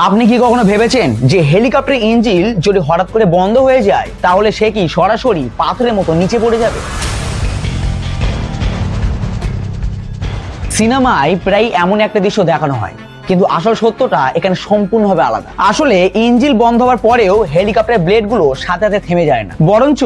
আপনি কি কখনো ভেবেছেন যে হেলিকপ্টারের ইঞ্জিন যদি হঠাৎ করে বন্ধ হয়ে যায় তাহলে সে কি সরাসরি পাথরের মতো নিচে পড়ে যাবে? সিনেমায় প্রায় এমন একটা দৃশ্য দেখানো হয়, কিন্তু আসল সত্যটা এখানে সম্পূর্ণভাবে আলাদা। আসলে ইঞ্জিন বন্ধ হওয়ার পরেও হেলিকপ্টারের ব্লেডগুলো সাথে সাথে থেমে যায় না, বরঞ্চ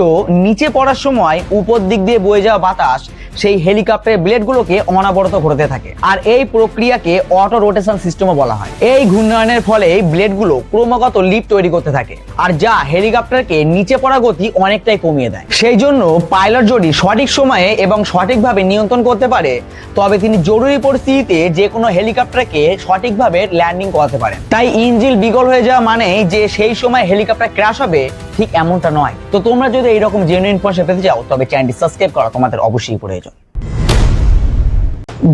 নিচে পড়ার সময় উপর দিক দিয়ে বয়ে যাওয়া বাতাস সেই হেলিকপ্টারের ব্লেডগুলোকে অনবরত ঘুরতে থাকে। আর এই প্রক্রিয়াকে অটো রোটেশন সিস্টেমও বলা হয়। এই ঘূর্ণায়নের ফলে ব্লেডগুলো ক্রমাগত লিফট তৈরি করতে থাকে, আর যা হেলিকপ্টারকে নিচে পড়া গতি অনেকটাই কমিয়ে দেয়। সেই জন্য পাইলট যদি সঠিক সময়ে এবং সঠিকভাবে নিয়ন্ত্রণ করতে পারে, তবে তিনি জরুরি পরিস্থিতিতে যে কোনো হেলিকপ্টারকে সঠিকভাবে ল্যান্ডিং করাতে পারেন। তাই ইঞ্জিন বিকল হয়ে যাওয়া মানে যে সেই সময় হেলিকপ্টার ক্র্যাশ হবে, ঠিক এমনটা নয়। তো তোমরা যদি এইরকম জেনুইন ইনফরমেশন পেতে চাও, তবে চ্যানেলটি সাবস্ক্রাইব করা তোমাদের অবশ্যই প্রয়োজন।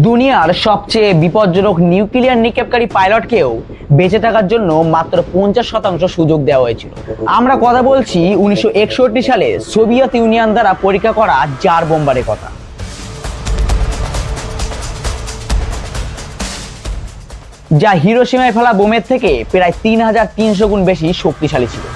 দুনিয়ার সবচেয়ে বিপজ্জনক নিউক্লিয়ার নিক্ষেপকারী পাইলটকেও বেঁচে থাকার জন্য মাত্র 50% সুযোগ দেওয়া হয়েছিল। আমরা কথা বলছি 1961 সালে সোভিয়েত ইউনিয়ন দ্বারা পরীক্ষা করা জার বোম্বারের কথা। যা হিরোশিমায় ফেলা বোমের থেকে প্রায় 3300 গুণ বেশি শক্তিশালী ছিল।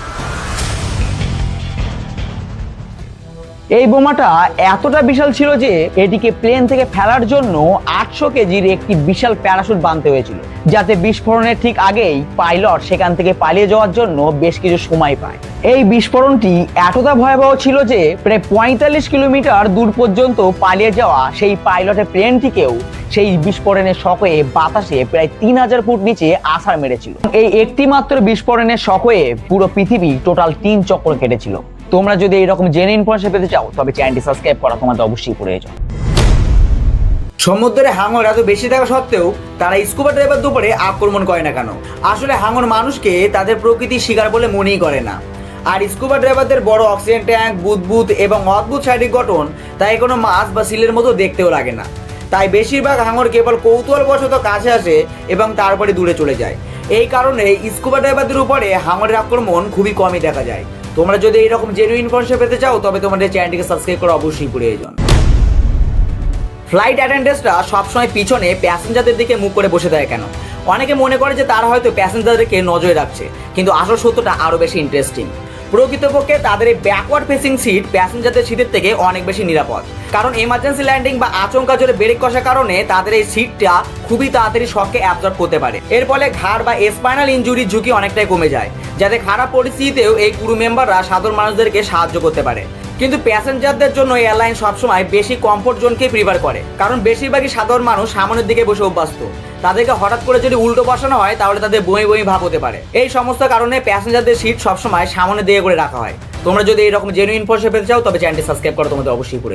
এই বোমাটা এতটা বিশাল ছিল যে এটিকে প্লেন থেকে ফেলার জন্য 800 কেজির একটি বিশাল প্যারাশুট বাঁধতে হয়েছিল, যাতে বিস্ফোরণের ঠিক আগেই পাইলট সেখান থেকে পালিয়ে যাওয়ার জন্য বেশ কিছু সময় পায়। এই বিস্ফোরণটি এতটা ভয়াবহ ছিল যে প্রায় 45 কিলোমিটার দূর পর্যন্ত পালিয়ে যাওয়া সেই পাইলটের প্লেনটিকেও সেই বিস্ফোরণের শকে বাতাসে প্রায় 3000 ফুট নিচে আছাড় মেরেছিল। এই একটি মাত্র বিস্ফোরণের শকে পুরো পৃথিবী টোটাল 3 চক্র কেটেছিল। তোমরা যদি এইরকম জেনুইন ইনফরমেশন পেতে চাও, তবে চ্যানেলটি সাবস্ক্রাইব করা তোমাদের অবশ্যই প্রয়োজন। সমুদ্রে হাঙর এত বেশি থাকা সত্ত্বেও তারা স্কুবা ড্রাইভারদের উপরে আক্রমণ করে না কেন? আসলে হাঙর মানুষকে তাদের প্রকৃতির শিকার বলে মনেই করে না। আর স্কুবা ড্রাইভারদের বড় অক্সিজেন ট্যাঙ্ক, বুদবুদ এবং অদ্ভুত শারীরিক গঠন তাই কোনো মাছ বা সিলের মতো দেখতেও লাগে না। তাই বেশিরভাগ হাঙর কেবল কৌতূহলবশত কাছে আসে এবং তারপরে দূরে চলে যায়। এই কারণে স্কুবা ড্রাইভারদের উপরে হাঙরের আক্রমণ খুবই কমই দেখা যায়। তোমরা যদি এইরকম জেনুইন ইনফরমেশন পেতে চাও, তবে তোমাদের চ্যানেলটিকে সাবস্ক্রাইব করা অবশ্যই প্রয়োজন। ফ্লাইট অ্যাটেন্ডেন্টসরা সবসময় পিছনে প্যাসেঞ্জারদের দিকে মুখ করে বসে থাকে কেন? অনেকে মনে করে যে তারা হয়তো প্যাসেঞ্জারদেরকে নজরে রাখছে, কিন্তু আসল সত্যটা আরও বেশি ইন্টারেস্টিং। প্রকৃতপক্ষে তাদের এই ব্যাকওয়ার্ড ফেসিং সিট প্যাসেঞ্জারদের সিটের থেকে অনেক বেশি নিরাপদ, কারণ এমার্জেন্সি ল্যান্ডিং বা আচমকা জোরে ব্রেক কষার কারণে তাদের এই সিটটা খুবই তাড়াতাড়ি শককে অ্যাবজর্ব করতে পারে। এর ফলে ঘাড় বা স্পাইনাল ইনজুরির ঝুঁকি অনেকটাই কমে যায়, যাতে খারাপ পরিস্থিতিতেও এই ক্রু মেম্বাররা সাধারণ মানুষদেরকে সাহায্য করতে পারে। কিন্তু প্যাসেঞ্জারদের জন্য এয়ারলাইন সবসময় বেশি কমফোর্ট জোনকেই প্রিফার করে, কারণ বেশিরভাগই সাধারণ মানুষ সামনের দিকে বসে অভ্যস্ত। তাদেরকে হঠাৎ করে যদি উল্টো বসানো হয়, তাহলে তাদের বমি বমি ভাব হতে পারে। এই সমস্ত কারণে প্যাসেঞ্জারদের সিট সবসময় সামনের দিকে করে রাখা হয়। তোমরা যদি এরকম জেনুইন ইনফরমেশন পেতে চাও, তবে চ্যানেলটি সাবস্ক্রাইব করা তোমাদের অবশ্যই করে।